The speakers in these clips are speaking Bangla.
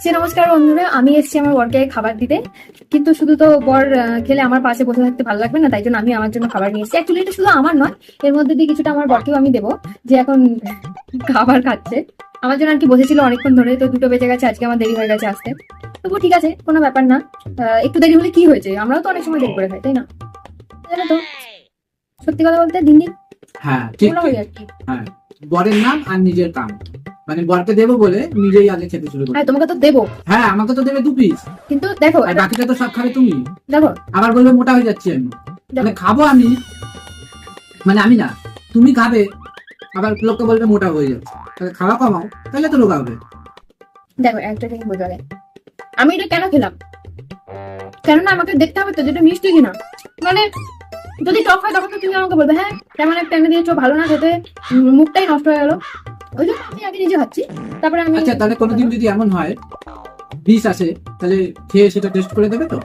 নমস্কার বন্ধুরা, আমি এসেছি আমার বরকে খাবার দিতে। কিন্তু শুধু তো বর খেলে আমার পাশে বসে থাকতে ভালো লাগবে না, তাই জন্য আমি আমার জন্য খাবার নিয়ে এসেছি। অ্যাকচুয়ালি এটা শুধু আমার নয়, এর মধ্যে দিয়ে কিছুটা আমার বরকেও আমি দেবো, যে এখন খাবার খাচ্ছে। আমার জন্য আর কি বসেছিল অনেকক্ষণ ধরে, তো 2টো বেজে গেছে, আজকে আমার দেরি হয়ে গেছে আসতে। তবু ঠিক আছে, কোনো ব্যাপার না। একটু দেরি হলে কি হয়েছে, আমরাও তো অনেক সময় দেরি করে খাই, তাই না? জানো তো, সত্যি কথা বলতে দিন দিন হ্যাঁ ঠিক বলা ঠিক। হয় আর কি। হ্যাঁ, বরের নাম আর নিজের কাম, মানে বরকে দেবো বলে নিজেই আগে খেতে শুরু করে। হ্যাঁ, তোমাকে তো দেবো, হ্যাঁ, আমাকে তো দেবে 2 পিস, কিন্তু দেখো আর বাকিটা তো সব খাবে তুমি। দেখো আবার বলবে মোটা হয়ে যাচ্ছি আমি, মানে দেখো খাবো আমি, মানে আমি না, তুমি খাবে, আবার লোককে বলবে মোটা হয়ে যাচ্ছে। তাহলে খাওয়া কমাও, তাহলে তো রোগা হবে। দেখো একটা জিনিস বোঝা যায়, আমি এটা কেন খেলাম, কেননা আমাকে দেখতে হবে তো যেটা মিষ্টি কিনা। মানে যদি টক হয় তখন তো তুমি আমাকে বলবে হ্যাঁ তেমন একটা এনে দিয়েছো, ভালো না খেতে, মুখটাই নষ্ট হয়ে গেল। ওই জন্য আমি আগে নিজে খাচ্ছি, তারপরে আমি। আচ্ছা, তাহলে কোনোদিন যদি এমন হয় বিষ আসে, তাহলে খেয়ে সেটা টেস্ট করে দেবে তো,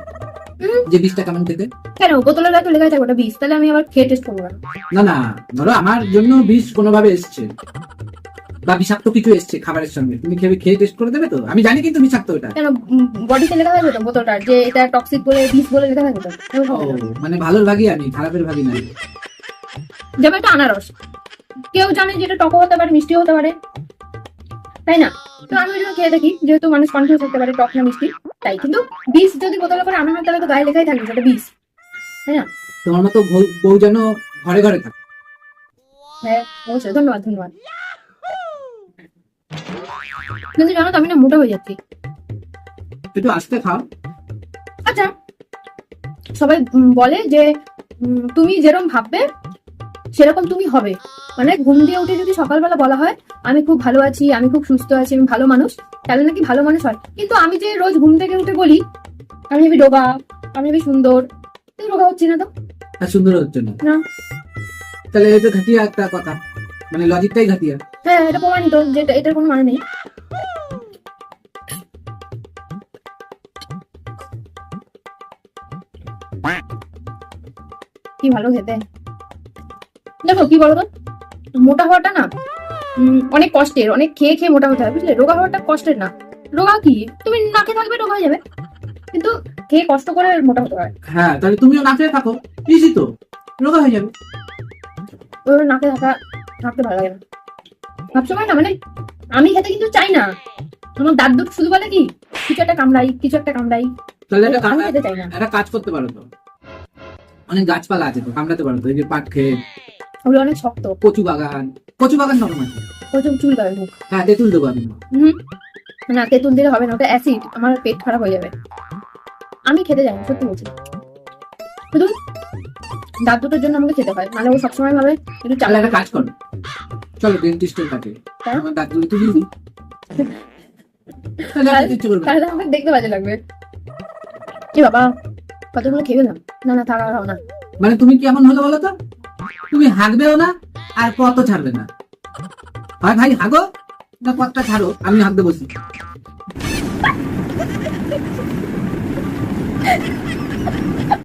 যে বিষটা কেমন খেতে। কেন বোতলের গায়ে তো লেখা থাকবে ওটা বিষ, তাহলে আমি আবার খেয়ে টেস্ট করবো কেন? না না, ধরো আমার জন্য বিষ কোনোভাবে এসছে, বা বিষাক্ত কিছু এসছে খাবারের সঙ্গে, তুমি খেয়ে খেয়ে টেস্ট করে দেবে তো? আমি জানি কিন্তু বিষাক্ত ওটা। কেন বডিতে লেখা থাকবে তো বোতলটার যে এটা টক্সিক বলে, বিষ বলে লেখা থাকবে তো? আমি খাবো ও, না। মানে ভালোর ভাগই আমি, খারাপের ভাগই নাই। যেমন একটা আনারস, কেউ জানে যে এটা টকও হতে পারে মিষ্টিও হতে পারে, তাই না? তো আমি ওই জন্য খেয়ে দেখি, যেহেতু মানুষ কনফিউজ থাকতে পারে টক না মিষ্টি, তাই। কিন্তু বিষ যদি বোতলে করে আনা হয় তাহলে তো গায়ে লেখাই থাকবে সেটা বিষ, তাই না? তোমার মতো বউ যেন ঘরে ঘরে থাকে। হ্যাঁ অবশ্যই, ধন্যবাদ ধন্যবাদ। কিন্তু জানো তো আমি না মোটা হয়ে যাচ্ছি। একটু আস্তে খাও। আচ্ছা, সবাই বলে যে তুমি যেরকম ভাববে সেরকম তুমি হবে। মানে ঘুম দিয়ে উঠে যদি সকালবেলা বলা হয় আমি খুব ভালো আছি, আমি খুব সুস্থ আছি, আমি ভালো মানুষ, তাহলে নাকি ভালো মানুষ হয়। কিন্তু আমি যে রোজ ঘুম থেকে উঠে বলি আমি হেবি রোগা, আমি হেবি সুন্দর, কিন্তু রোগা হচ্ছি না তো। আর সুন্দর হচ্ছে না, না। তাহলে এটা ঘাটিয়া একটা কথা, মানে লজিকটাই ঘাটিয়া। হ্যাঁ, এটা প্রমাণিত যে এটার কোনো মানে নেই। কি ভালো খেতে। দেখো কি বলতো, মোটা হওয়াটা না অনেক কষ্টের, অনেক খেয়ে খেয়ে মোটা হতে হয়, বুঝলে? রোগা হওয়াটা কষ্টের না। রোগা কি, তুমি না খেয়ে থাকবে রোগা হয়ে যাবে, কিন্তু খেয়ে কষ্ট করে মোটা হতে হয়। হ্যাঁ, তাহলে তুমিও না খেয়ে থাকো, ইজি তো, রোগা হয়ে যাবে। ওই না খেয়ে থাকতে ভালো লাগে না সবসময় না। মানে আমি খেতে কিন্তু চাই না, আমার দাঁত দুটো শুধু বলে কি কিছু একটা কামড়াই, কিছু একটা কামড়াই। তাহলে আমি খেতে চাই না। একটা কাজ করতে পারো তো, অনেক গাছপালা আছে তো, কামড়াতে পারো তো, এই যে পাট খেয়ে, ওগুলো অনেক শক্ত, কচু বাগান নরম আছে। প্রচুর চুল করে মুখ। হ্যাঁ, তেঁতুল দেবো আমি। হম, না তেঁতুল দিলে হবে না, ওটা অ্যাসিড, আমার পেট খারাপ হয়ে যাবে। আমি খেতে যাই না, সত্যি বলছি। শুধু দাঁত দুটোর জন্য আমাকে খেতে হয়, মানে ও সবসময় ভাবে একটু তাহলে চালা। একটা কাজ করো, চলো ডেন্টিস্টের কাছে, হ্যাঁ? আমার দাঁতগুলো তুলি দিই। তাহলে আর খেতে ইচ্ছে করবে না। তাহলে আমাকে দেখতে বাজে লাগবে। কি বাবা, কতগুলো খেয়ে গেলাম। না না, থাকা খাও না। মানে তুমি কি এমন হলো বলো তো, তুমি হাঁকবেও না আর পথ ছাড়বে না। হয় ভাই হাগো, না পথটা ছাড়ো, আমি হাঁকতে বসি।